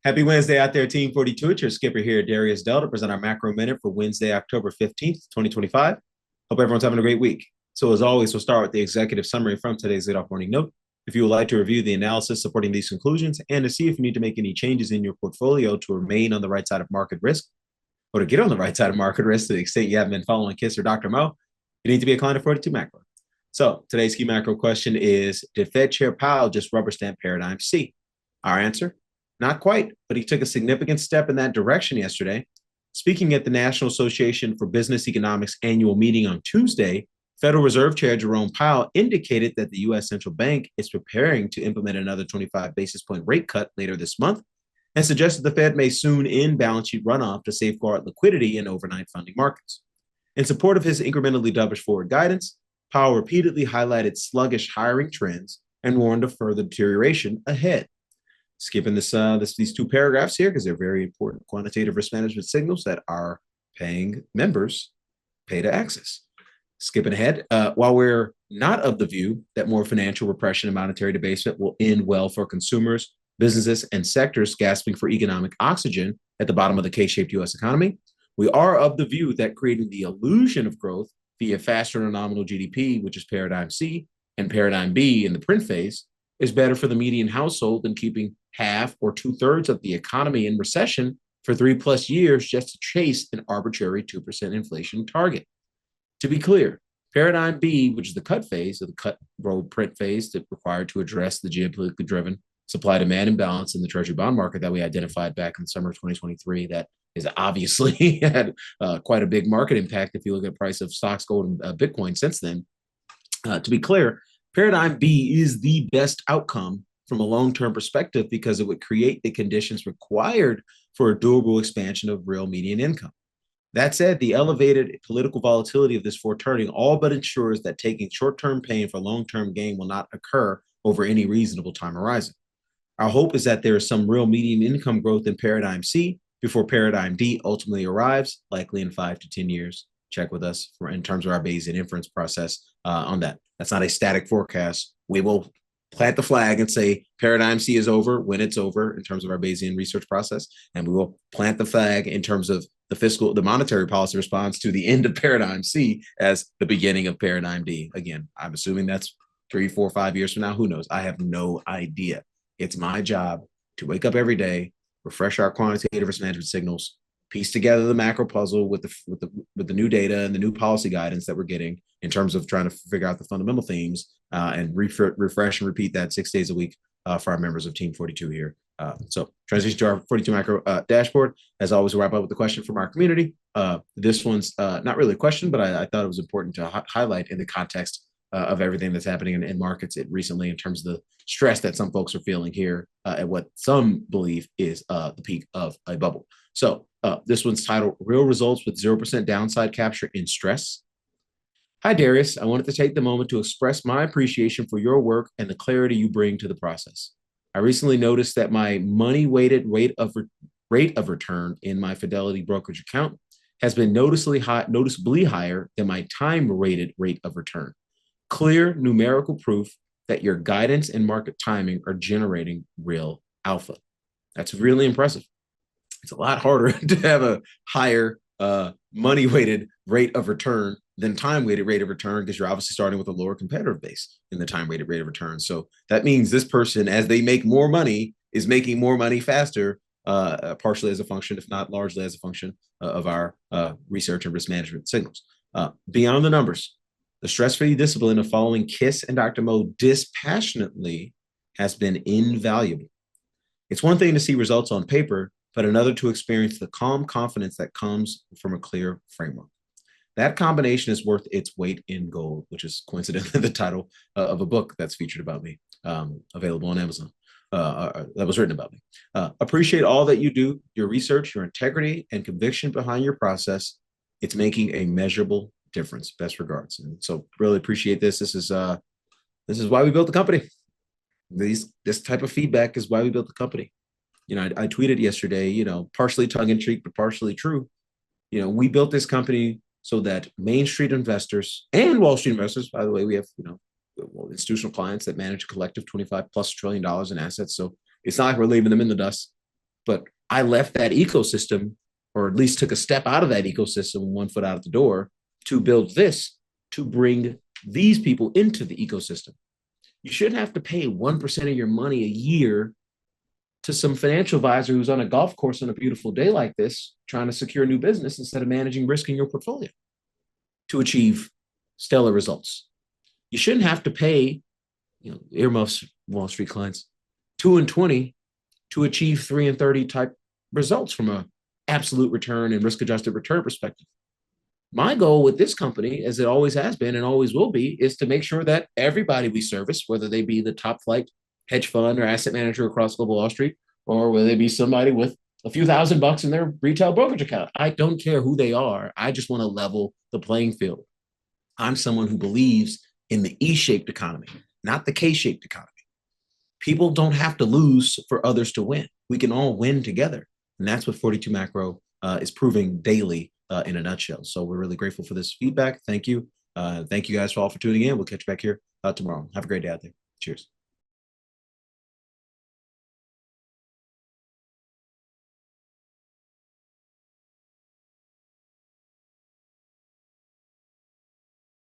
Happy Wednesday out there, Team 42. It's your skipper here, Darius to present our macro minute for Wednesday, October 15th, 2025. Hope everyone's having a great week. So, as always, we'll start with the executive summary from today's lead-off morning note. If you would like to review the analysis supporting these conclusions and to see if you need to make any changes in your portfolio to remain on the right side of market risk or to get on the right side of market risk to the extent you haven't been following KISS or Dr. Mo, you need to be a client of 42 Macro. So, today's key macro question is, did Fed Chair Powell just rubber stamp paradigm C? Our answer? Not quite, but he took a significant step in that direction yesterday. Speaking at the National Association for Business Economics annual meeting on Tuesday, Federal Reserve Chair Jerome Powell indicated that the U.S. Central Bank is preparing to implement another 25 basis point rate cut later this month and suggested the Fed may soon end balance sheet runoff to safeguard liquidity in overnight funding markets. In support of his incrementally dovish forward guidance, Powell repeatedly highlighted sluggish hiring trends and warned of further deterioration ahead. Skipping these two paragraphs here because they're very important quantitative risk management signals that our paying members pay to access. Skipping ahead, while we're not of the view that more financial repression and monetary debasement will end well for consumers, businesses, and sectors gasping for economic oxygen at the bottom of the K-shaped U.S. economy, we are of the view that creating the illusion of growth via faster than nominal GDP, which is paradigm C, and paradigm B in the print phase, is better for the median household than keeping half or 2/3 of the economy in recession for 3+ years just to chase an arbitrary 2% inflation target. To be clear, paradigm B, which is the cut phase, or the cut road print phase that required to address the geopolitically driven supply-demand imbalance in the treasury bond market that we identified back in the summer of 2023, that is obviously had quite a big market impact if you look at the price of stocks, gold, and Bitcoin since then. To be clear, paradigm B is the best outcome from a long-term perspective because it would create the conditions required for a durable expansion of real median income. That said, the elevated political volatility of this foreturning all but ensures that taking short-term pain for long-term gain will not occur over any reasonable time horizon. Our hope is that there is some real median income growth in paradigm C before paradigm D ultimately arrives, likely in 5 to 10 years. Check with us in terms of our Bayesian inference process on that. That's not a static forecast. We will plant the flag and say paradigm C is over when it's over in terms of our Bayesian research process. And we will plant the flag in terms of the monetary policy response to the end of paradigm C as the beginning of paradigm D. Again, I'm assuming that's 3, 4, 5 years from now. Who knows? I have no idea. It's my job to wake up every day, refresh our quantitative risk management signals, piece together the macro puzzle with the new data and the new policy guidance that we're getting in terms of trying to figure out the fundamental themes and refresh and repeat that 6 days a week for our members of Team 42 here. So transition to our 42 macro dashboard. As always, we'll wrap up with the question from our community. This one's not really a question, but I thought it was important to highlight in the context of everything that's happening in markets recently in terms of the stress that some folks are feeling here at what some believe is the peak of a bubble. So this one's titled Real Results with 0% Downside Capture in Stress. Hi, Darius. I wanted to take the moment to express my appreciation for your work and the clarity you bring to the process. I recently noticed that my money-weighted rate of return in my Fidelity brokerage account has been noticeably higher than my time-rated rate of return. Clear numerical proof that your guidance and market timing are generating real alpha. That's really impressive. It's a lot harder to have a higher money-weighted rate of return than time-weighted rate of return because you're obviously starting with a lower competitive base in the time-weighted rate of return. So that means this person, as they make more money, is making more money faster, partially as a function, if not largely as a function of our research and risk management signals. Beyond the numbers, the stress-free discipline of following KISS and Dr. Mo dispassionately has been invaluable. It's one thing to see results on paper, but another to experience the calm confidence that comes from a clear framework. That combination is worth its weight in gold, which is coincidentally the title of a book that's featured about me, available on Amazon, that was written about me. Appreciate all that you do, your research, your integrity, and conviction behind your process. It's making a measurable difference. Best regards. And so really appreciate this. This is why we built the company. This type of feedback is why we built the company. I tweeted yesterday, partially tongue-in-cheek, but partially true. We built this company so that Main Street investors and Wall Street investors, by the way, we have, institutional clients that manage a collective $25+ trillion in assets. So it's not like we're leaving them in the dust. But I left that ecosystem, or at least took a step out of that ecosystem, 1 foot out of the door, to build this, to bring these people into the ecosystem. You shouldn't have to pay 1% of your money a year to some financial advisor who's on a golf course on a beautiful day like this, trying to secure new business instead of managing risk in your portfolio to achieve stellar results. You shouldn't have to pay, earmuffs, Wall Street clients, 2 and 20 to achieve 3 and 30 type results from a absolute return and risk adjusted return perspective. My goal with this company, as it always has been and always will be, is to make sure that everybody we service, whether they be the top flight hedge fund or asset manager across global Wall Street, or whether they be somebody with a few $1,000 in their retail brokerage account, I don't care who they are. I just want to level the playing field. I'm someone who believes in the E-shaped economy, not the K-shaped economy. People don't have to lose for others to win. We can all win together. And that's what 42 Macro is proving daily in a nutshell. So we're really grateful for this feedback. Thank you. Thank you guys all for tuning in. We'll catch you back here tomorrow. Have a great day out there. Cheers.